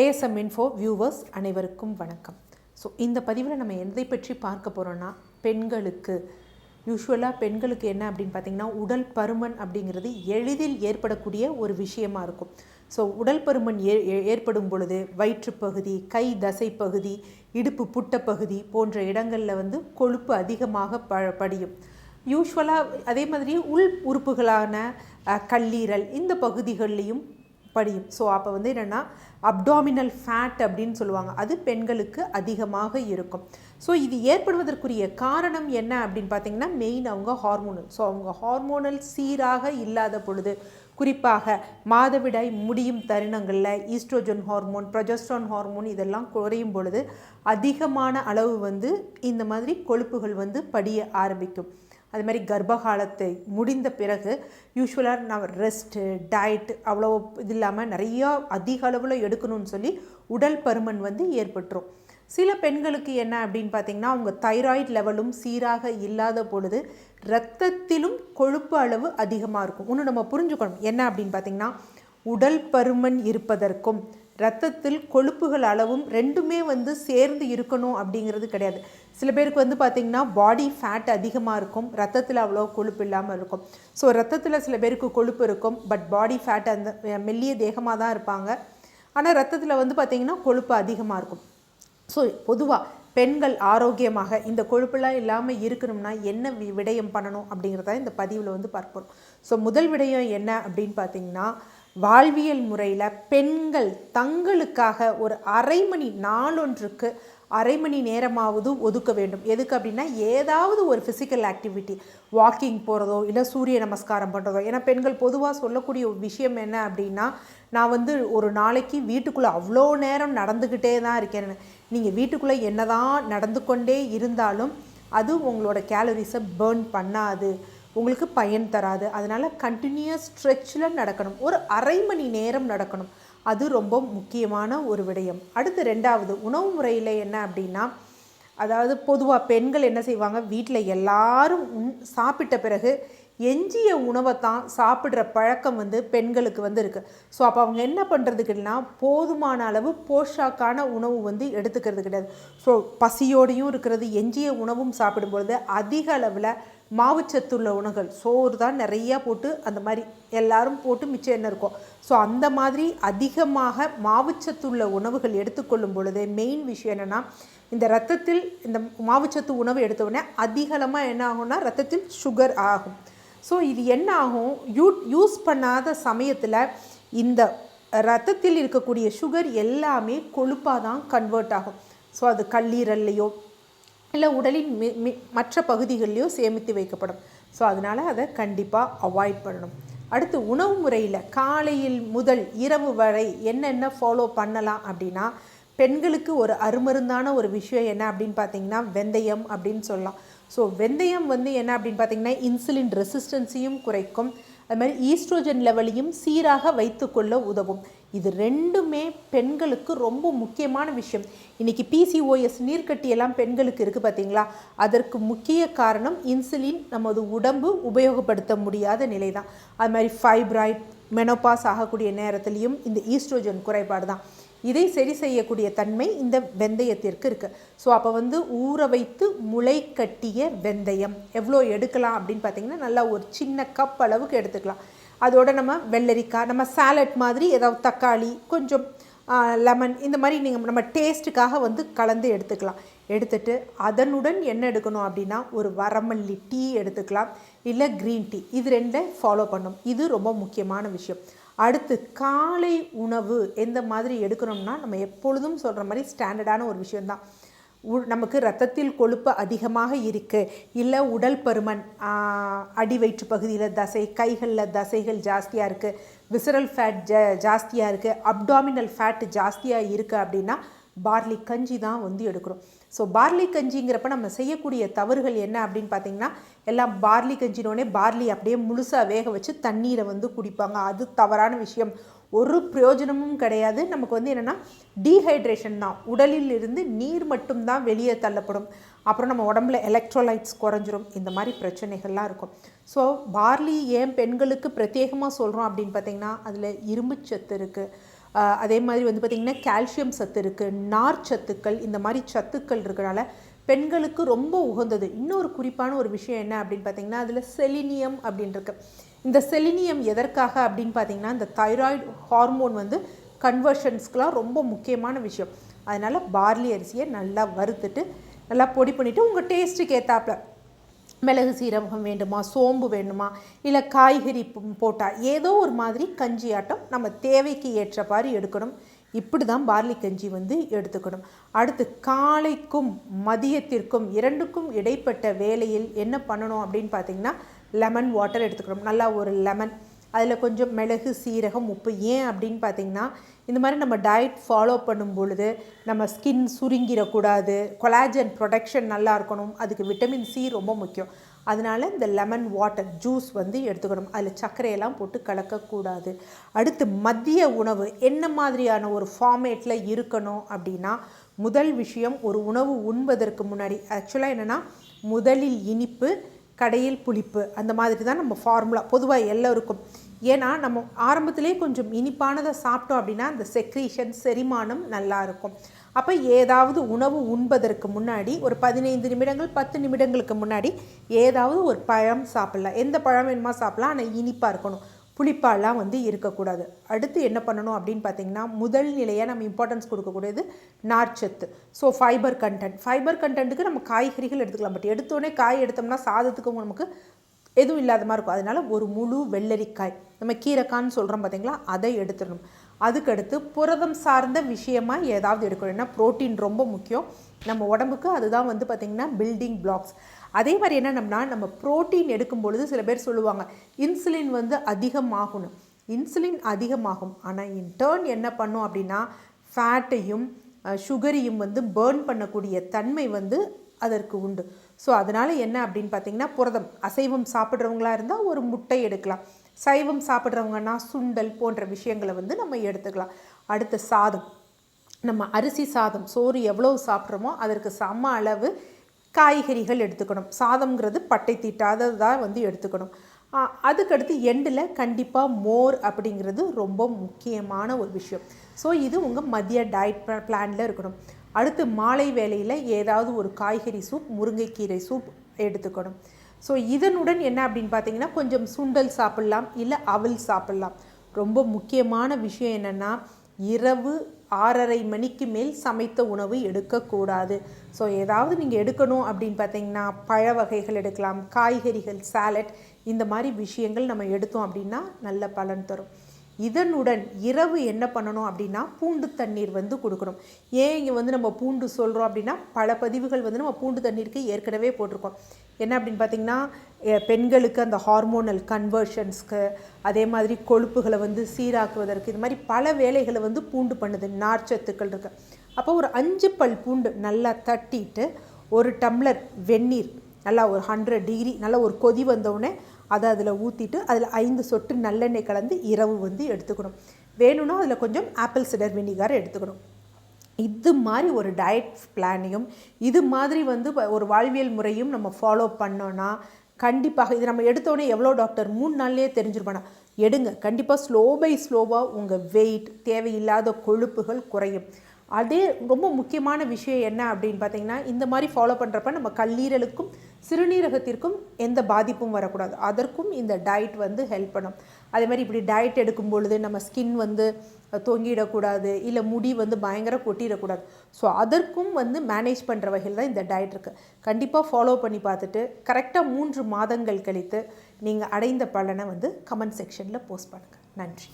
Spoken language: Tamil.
ஏஎஸ்எம் இன்ஃபோ வியூவர்ஸ் அனைவருக்கும் வணக்கம். ஸோ இந்த பதிவில் நம்ம எதை பற்றி பார்க்க போகிறோன்னா, பெண்களுக்கு பெண்களுக்கு என்ன அப்படின்னு பார்த்திங்கன்னா, உடல் பருமன் அப்படிங்கிறது எளிதில் ஏற்படக்கூடிய ஒரு விஷயமா இருக்கும். ஸோ உடல் பருமன் ஏற்படும் பொழுது வயிற்றுப்பகுதி, கை தசை பகுதி, இடுப்பு புட்டப்பகுதி போன்ற இடங்களில் கொழுப்பு அதிகமாக படியும். யூஸ்வலாக அதே மாதிரி உள் உறுப்புகளான கல்லீரல் இந்த பகுதிகள்லேயும் படியும். ஸோ அப்போ என்னென்னா அப்டாமினல் ஃபேட் அப்படின்னு சொல்லுவாங்க, அது பெண்களுக்கு அதிகமாக இருக்கும். ஸோ இது ஏற்படுவதற்குரிய காரணம் என்ன அப்படின்னு பார்த்திங்கன்னா, மெயின் அவங்க ஹார்மோனல். ஸோ அவங்க ஹார்மோனல் சீராக இல்லாத பொழுது, குறிப்பாக மாதவிடாய் முடியும் தருணங்களில் ஈஸ்ட்ரோஜன் ஹார்மோன், ப்ரொஜெஸ்ட்ரான் ஹார்மோன் இதெல்லாம் குறையும் பொழுது அதிகமான அளவு இந்த மாதிரி கொழுப்புகள் படிய ஆரம்பிக்கும். அது மாதிரி கர்ப்பகாலத்தை முடிந்த பிறகு யூஸ்வலாக நான் ரெஸ்ட்டு, டயட் அவ்வளோ இது இல்லாமல் நிறையா அதிக அளவில் எடுக்கணும்னு சொல்லி உடல் பருமன் ஏற்பட்டுரும். சில பெண்களுக்கு என்ன அப்படின்னு பார்த்திங்கன்னா, அவங்க தைராய்டு லெவலும் சீராக இல்லாத பொழுது இரத்தத்திலும் கொழுப்பு அளவு அதிகமாக இருக்கும். ஒன்று நம்ம புரிஞ்சுக்கணும் என்ன அப்படின்னு பார்த்திங்கன்னா, உடல் பருமன் இருப்பதற்கும் இரத்தத்தில் கொழுப்புகள் அளவும் ரெண்டுமே சேர்ந்து இருக்கணும் அப்படிங்கிறது கிடையாது. சில பேருக்கு பார்த்திங்கன்னா பாடி ஃபேட் அதிகமாக இருக்கும், ரத்தத்தில் அவ்வளோ கொழுப்பு இல்லாமல் இருக்கும். ஸோ ரத்தத்தில் சில பேருக்கு கொழுப்பு இருக்கும், பட் பாடி ஃபேட் அந்த மெல்லிய தேகமாக தான் இருப்பாங்க. ஆனால் ரத்தத்தில் பார்த்திங்கன்னா கொழுப்பு அதிகமாக இருக்கும். ஸோ பொதுவாக பெண்கள் ஆரோக்கியமாக இந்த கொழுப்பெல்லாம் இல்லாமல் இருக்கணும்னா என்ன விடயம் பண்ணணும் அப்படிங்கிறத இந்த பதிவில் பார்ப்போம். ஸோ முதல் விடயம் என்ன அப்படின்னு பார்த்திங்கன்னா, வாழ்வியல் முறையில் பெண்கள் தங்களுக்காக ஒரு நாளொன்றுக்கு அரை மணி நேரமாவது ஒதுக்க வேண்டும். எதுக்கு அப்படின்னா, ஏதாவது ஒரு ஃபிசிக்கல் ஆக்டிவிட்டி, வாக்கிங் போகிறதோ இல்லை சூரிய நமஸ்காரம் பண்ணுறதோ. ஏன்னா பெண்கள் பொதுவாக சொல்லக்கூடிய ஒரு விஷயம் என்ன அப்படின்னா, நான் ஒரு நாளைக்கு வீட்டுக்குள்ளே அவ்வளோ நேரம் நடந்துக்கிட்டே தான் இருக்கேன்னு. நீங்கள் வீட்டுக்குள்ளே என்ன தான் நடந்து கொண்டே இருந்தாலும் அது உங்களோட கேலரிஸை பேர்ன் பண்ணாது, உங்களுக்கு பயன் தராது. அதனால் கண்டினியூஸ் ஸ்ட்ரெச்சில் நடக்கணும், ஒரு அரை மணி நேரம் நடக்கணும். அது ரொம்ப முக்கியமான ஒரு விடயம். அடுத்து ரெண்டாவது, உணவு முறையில் என்ன அப்படின்னா, அதாவது பொதுவாக பெண்கள் என்ன செய்வாங்க, வீட்டில் எல்லாரும் சாப்பிட்ட பிறகு எஞ்சிய உணவை தான் சாப்பிட்ற பழக்கம் பெண்களுக்கு இருக்குது. ஸோ அப்போ அவங்க என்ன பண்ணுறதுக்குன்னா, போதுமான அளவு போஷாக்கான உணவு எடுத்துக்கிறது கிடையாது. ஸோ பசியோடையும் இருக்கிறது, எஞ்சிய உணவும் சாப்பிடும்பொழுது அதிக அளவில் மாவுச்சத்துள்ள உணவுகள், சோறு தான் நிறையா போட்டு அந்த மாதிரி எல்லாரும் போட்டு மிச்சம் என்ன இருக்கும். ஸோ அந்த மாதிரி அதிகமாக மாவுச்சத்துள்ள உணவுகள் எடுத்துக்கொள்ளும் பொழுது மெயின் விஷயம் என்னென்னா, இந்த ரத்தத்தில் இந்த மாவுச்சத்து உணவு எடுத்தவுடனே அதிகளமாக என்ன ஆகும்னா ரத்தத்தில் சுகர் ஆகும். ஸோ இது என்ன ஆகும், யூஸ் பண்ணாத சமயத்தில் இந்த ரத்தத்தில் இருக்கக்கூடிய சுகர் எல்லாமே கொழுப்பாக தான் கன்வெர்ட் ஆகும். ஸோ அது கல்லீரல்லையோ இல்லை உடலின் மற்ற பகுதிகளிலையோ சேமித்து வைக்கப்படும். ஸோ அதனால் அதை கண்டிப்பாக அவாய்ட் பண்ணணும். அடுத்து உணவு முறையில் காலையில் முதல் இரவு வரை என்னென்ன ஃபாலோ பண்ணலாம் அப்படின்னா, பெண்களுக்கு ஒரு அருமருந்தான ஒரு விஷயம் என்ன அப்படின்னு பார்த்திங்கன்னா, வெந்தயம் அப்படின்னு சொல்லலாம். ஸோ வெந்தயம் என்ன அப்படின்னு பார்த்திங்கன்னா, இன்சுலின் ரெசிஸ்டன்ஸையும் குறைக்கும், அது மாதிரி ஈஸ்ட்ரோஜன் லெவலையும் சீராக வைத்துக்கொள்ள உதவும். இது ரெண்டுமே பெண்களுக்கு ரொம்ப முக்கியமான விஷயம். இன்றைக்கி பிசிஓஎஸ் நீர்க்கட்டியெல்லாம் பெண்களுக்கு இருக்குது பார்த்திங்களா, அதற்கு முக்கிய காரணம் இன்சுலின் நமது உடம்பு உபயோகப்படுத்த முடியாத நிலை தான். அது மாதிரி ஃபைப்ராய்ட், மெனோபாஸ் ஆகக்கூடிய நேரத்துலேயும் இந்த ஈஸ்ட்ரோஜன் குறைபாடு தான். இதை சரி செய்யக்கூடிய தன்மை இந்த வெந்தயத்திற்கு இருக்குது. ஸோ அப்போ ஊற வைத்து முளை கட்டிய வெந்தயம் எவ்வளோ எடுக்கலாம் அப்படின்னு பார்த்திங்கன்னா, நல்லா ஒரு சின்ன கப் அளவுக்கு எடுத்துக்கலாம். அதோட நம்ம வெள்ளரிக்காய், நம்ம சாலட் மாதிரி ஏதாவது தக்காளி, கொஞ்சம் லெமன், இந்த மாதிரி நம்ம டேஸ்ட்டுக்காக கலந்து எடுத்துக்கலாம். எடுத்துட்டு அதனுடன் என்ன எடுக்கணும் அப்படின்னா, ஒரு வரமல்லி டீ எடுத்துக்கலாம், இல்லை க்ரீன் டீ. இது ரெண்டை ஃபாலோ பண்ணணும். இது ரொம்ப முக்கியமான விஷயம். அடுத்து காலை உணவு எந்த மாதிரி எடுக்கணும்னா, நம்ம எப்பொழுதும் சொல்கிற மாதிரி ஸ்டாண்டர்டான ஒரு விஷயந்தான். நமக்கு ரத்தத்தில் கொழுப்பு அதிகமாக இருக்குது, இல்லை உடல் பருமன், அடி வயிற்று பகுதியில் தசை, கைகளில் தசைகள் ஜாஸ்தியாக இருக்குது, விசரல் ஃபேட் ஜாஸ்தியாக இருக்குது, அப்டாமினல் ஃபேட் ஜாஸ்தியாக இருக்குது அப்படின்னா பார்லி கஞ்சி தான் எடுக்கிறோம். ஸோ பார்லி கஞ்சிங்கிறப்ப நம்ம செய்யக்கூடிய தவறுகள் என்ன அப்படின்னு பார்த்திங்கன்னா, எல்லாம் பார்லி கஞ்சினோடனே பார்லி அப்படியே முழுசாக வேக வச்சு தண்ணீரை குடிப்பாங்க. அது தவறான விஷயம், ஒரு பிரயோஜனமும் கிடையாது. நமக்கு என்னென்னா டீஹைட்ரேஷன் தான், உடலில் இருந்து நீர் மட்டும்தான் வெளியே தள்ளப்படும். அப்புறம் நம்ம உடம்புல எலக்ட்ரோலைட்ஸ் குறைஞ்சிரும், இந்த மாதிரி பிரச்சனைகள்லாம் இருக்கும். ஸோ பார்லி ஏன் பெண்களுக்கு பிரத்யேகமாக சொல்கிறோம் அப்படின்னு பார்த்திங்கன்னா, அதில் இரும்புச்சத்து இருக்குது, அதே மாதிரி வந்து பார்த்திங்கன்னா கால்சியம் சத்து இருக்குது, நார் சத்துக்கள், இந்த மாதிரி சத்துக்கள் இருக்கிறனால பெண்களுக்கு ரொம்ப உகந்தது. இன்னொரு குறிப்பான ஒரு விஷயம் என்ன அப்படின்னு பார்த்திங்கன்னா அதில் செலினியம் அப்படின்ருக்கு. இந்த செலினியம் எதற்காக அப்படின்னு பார்த்திங்கன்னா இந்த தைராய்டு ஹார்மோன் வந்து கன்வர்ஷன்ஸ்க்கெலாம் ரொம்ப முக்கியமான விஷயம். அதனால் பார்லி அரிசியை நல்லா வறுத்துட்டு நல்லா பொடி பண்ணிவிட்டு உங்கள் டேஸ்ட்டுக்கு ஏற்றாப்புல மிளகு சீரகம் வேண்டுமா, சோம்பு வேணுமா, இல்லை காய்கறி போட்டால் ஏதோ ஒரு மாதிரி கஞ்சி ஆட்டம் நம்ம தேவைக்கு ஏற்றவாறு எடுக்கணும். இப்படி தான் பார்லி கஞ்சி வந்து எடுத்துக்கணும். அடுத்து காலைக்கும் மதியத்திற்கும் இரண்டுக்கும் இடைப்பட்ட வேளையில் என்ன பண்ணணும் அப்படின்னு பார்த்திங்கன்னா லெமன் வாட்டர் எடுத்துக்கணும். நல்லா ஒரு லெமன், அதில் கொஞ்சம் மிளகு சீரகம் உப்பு. ஏன் அப்படின்னு பார்த்திங்கன்னா இந்த மாதிரி நம்ம டயட் ஃபாலோ பண்ணும் பொழுது நம்ம ஸ்கின் சுருங்கிடக்கூடாது, கொலாஜன் ப்ரொடக்ஷன் நல்லா இருக்கணும், அதுக்கு விட்டமின் சி ரொம்ப முக்கியம். அதனால் இந்த லெமன் வாட்டர் ஜூஸ் வந்து எடுத்துக்கணும். அதில் சர்க்கரையெல்லாம் போட்டு கலக்கக்கூடாது. அடுத்து மதிய உணவு என்ன மாதிரியான ஒரு ஃபார்மேட்டில் இருக்கணும் அப்படின்னா முதல் விஷயம், ஒரு உணவு உண்பதற்கு முன்னாடி ஆக்சுவலாக என்னென்னா முதலில் இனிப்பு கடையில் புளிப்பு அந்த மாதிரி தான் நம்ம ஃபார்முலா பொதுவாக எல்லோருக்கும். ஏன்னா நம்ம ஆரம்பத்திலே கொஞ்சம் இனிப்பானதை சாப்பிட்டோம் அப்படின்னா அந்த செக்ரீஷன் செரிமானம் நல்லா இருக்கும். அப்போ ஏதாவது உணவு உண்பதற்கு முன்னாடி ஒரு 15 நிமிடங்கள் 10 நிமிடங்களுக்கு முன்னாடி ஏதாவது ஒரு பழம் சாப்பிட்லாம். எந்த பழம் வேணுமா சாப்பிட்லாம், ஆனால் இனிப்பாக இருக்கணும், புளிப்பாலாம் வந்து இருக்கக்கூடாது. அடுத்து என்ன பண்ணணும் அப்படின்னு பார்த்திங்கன்னா முதல் நிலையாக நம்ம இம்பார்ட்டன்ஸ் கொடுக்கக்கூடியது நார்ச்சத்து. ஸோ ஃபைபர் கண்டென்ட்டுக்கு நம்ம காய்கறிகள் எடுத்துக்கலாம். பட் எடுத்தோடனே காய் எடுத்தோம்னா சாதத்துக்கு நமக்கு எதுவும் இல்லாத மாதிரி இருக்கும். அதனால் ஒரு முழு வெள்ளரிக்காய், நம்ம கீரைக்கான்னு சொல்கிறோம் பார்த்திங்களா, அதை எடுத்துடணும். அதுக்கடுத்து புரதம் சார்ந்த விஷயமாக ஏதாவது எடுக்கணும். ஏன்னா ப்ரோட்டீன் ரொம்ப முக்கியம் நம்ம உடம்புக்கு, அதுதான் வந்து பார்த்திங்கன்னா பில்டிங் பிளாக்ஸ். அதே மாதிரி என்னென்னம்னா நம்ம ப்ரோட்டீன் எடுக்கும் பொழுது சில பேர் சொல்லுவாங்க இன்சுலின் வந்து அதிகமாகணும். இன்சுலின் அதிகமாகும், ஆனால் இன்டர்ன் என்ன பண்ணும் அப்படின்னா ஃபேட்டையும் சுகரையும் வந்து பேர்ன் பண்ணக்கூடிய தன்மை வந்து அதற்கு உண்டு. ஸோ அதனால் என்ன அப்படின்னு பார்த்திங்கன்னா புரதம், அசைவம் சாப்பிட்றவங்களா இருந்தால் ஒரு முட்டை எடுக்கலாம், சைவம் சாப்பிட்றவங்கன்னா சுண்டல் போன்ற விஷயங்களை வந்து நம்ம எடுத்துக்கலாம். அடுத்த சாதம், நம்ம அரிசி சாதம் சோறு எவ்வளோ சாப்பிட்றோமோ அதற்கு சம அளவு காய்கறிகள் எடுத்துக்கணும். சாதம்ங்கிறது பட்டை தீட்டாததாக வந்து எடுத்துக்கணும். அதுக்கடுத்து எண்டில் கண்டிப்பாக மோர் அப்படிங்கிறது ரொம்ப முக்கியமான ஒரு விஷயம். ஸோ இது உங்கள் மதிய டயட் பிளானில் இருக்கணும். அடுத்து மாலை வேளையில் ஏதாவது ஒரு காய்கறி சூப், முருங்கைக்கீரை சூப் எடுத்துக்கணும். ஸோ இதனுடன் என்ன அப்படின்னு பார்த்தீங்கன்னா கொஞ்சம் சுண்டல் சாப்பிட்லாம், இல்லை அவல் சாப்பிட்லாம். ரொம்ப முக்கியமான விஷயம் என்னென்னா இரவு 6:30 மணிக்கு மேல் சமைத்த உணவு எடுக்கக்கூடாது. ஸோ ஏதாவது நீங்கள் எடுக்கணும் அப்படின்னு பார்த்தீங்கன்னா பழ வகைகள் எடுக்கலாம், காய்கறிகள், சாலட், இந்த மாதிரி விஷயங்கள் நம்ம எடுத்தோம் அப்படின்னா நல்ல பலன் தரும். இதனுடன் இரவு என்ன பண்ணணும் அப்படின்னா பூண்டு தண்ணீர் வந்து கொடுக்கணும். ஏன் இங்கே வந்து நம்ம பூண்டு சொல்கிறோம் அப்படின்னா பல பதிவுகள் வந்து நம்ம பூண்டு தண்ணீருக்கு ஏற்கனவே போட்டிருக்கோம். என்ன அப்படின்னு பார்த்திங்கன்னா பெண்களுக்கு அந்த ஹார்மோனல் கன்வர்ஷன்ஸ்க்கு, அதே மாதிரி கொழுப்புகளை வந்து சீராக்குவதற்கு, இது மாதிரி பல வேலைகளை வந்து பூண்டு பண்ணுது, நார்ச்சத்துக்கள் இருக்குது. அப்போ ஒரு 5 பல் பூண்டு நல்லா தட்டிட்டு 1 டம்ளர் வெந்நீர் நல்லா ஒரு 100 டிகிரி நல்லா ஒரு கொதி வந்தவுடனே அதை அதில் ஊற்றிட்டு அதில் 5 சொட்டு நல்லெண்ணெய் கலந்து இரவு வந்து எடுத்துக்கணும். வேணும்னா அதில் கொஞ்சம் ஆப்பிள் சிடர் வினிகர் எடுத்துக்கணும். இது மாதிரி ஒரு டயட் பிளானையும் இது மாதிரி வந்து ஒரு வாழ்வியல் முறையும் நம்ம ஃபாலோ பண்ணோன்னா கண்டிப்பாக இது நம்ம எடுத்தோடனே எவ்வளோ டாக்டர் 3 நாள்லேயே தெரிஞ்சிருப்பானா எடுங்க. கண்டிப்பாக ஸ்லோ பை ஸ்லோவாக உங்கள் வெயிட், தேவையில்லாத கொழுப்புகள் குறையும். அதே ரொம்ப முக்கியமான விஷயம் என்ன அப்படின்னு பார்த்தீங்கன்னா இந்த மாதிரி ஃபாலோ பண்ணுறப்ப நம்ம கல்லீரலுக்கும் சிறுநீரகத்திற்கும் எந்த பாதிப்பும் வரக்கூடாது. அதற்கும் இந்த டயட் வந்து ஹெல்ப் பண்ணும். அதே மாதிரி இப்படி டயட் எடுக்கும் பொழுது நம்ம ஸ்கின் வந்து தொங்கிடக்கூடாது, இல்லை முடி வந்து பயங்கர கொட்டிடக்கூடாது. ஸோ அதற்கும் வந்து மேனேஜ் பண்ணுற வகையில் தான் இந்த டயட் இருக்குது. கண்டிப்பாக ஃபாலோ பண்ணி பார்த்துட்டு கரெக்டாக 3 மாதங்கள் கழித்து நீங்கள் அடைந்த பலனை வந்து கமெண்ட் செக்ஷனில் போஸ்ட் பண்ணுங்கள். நன்றி.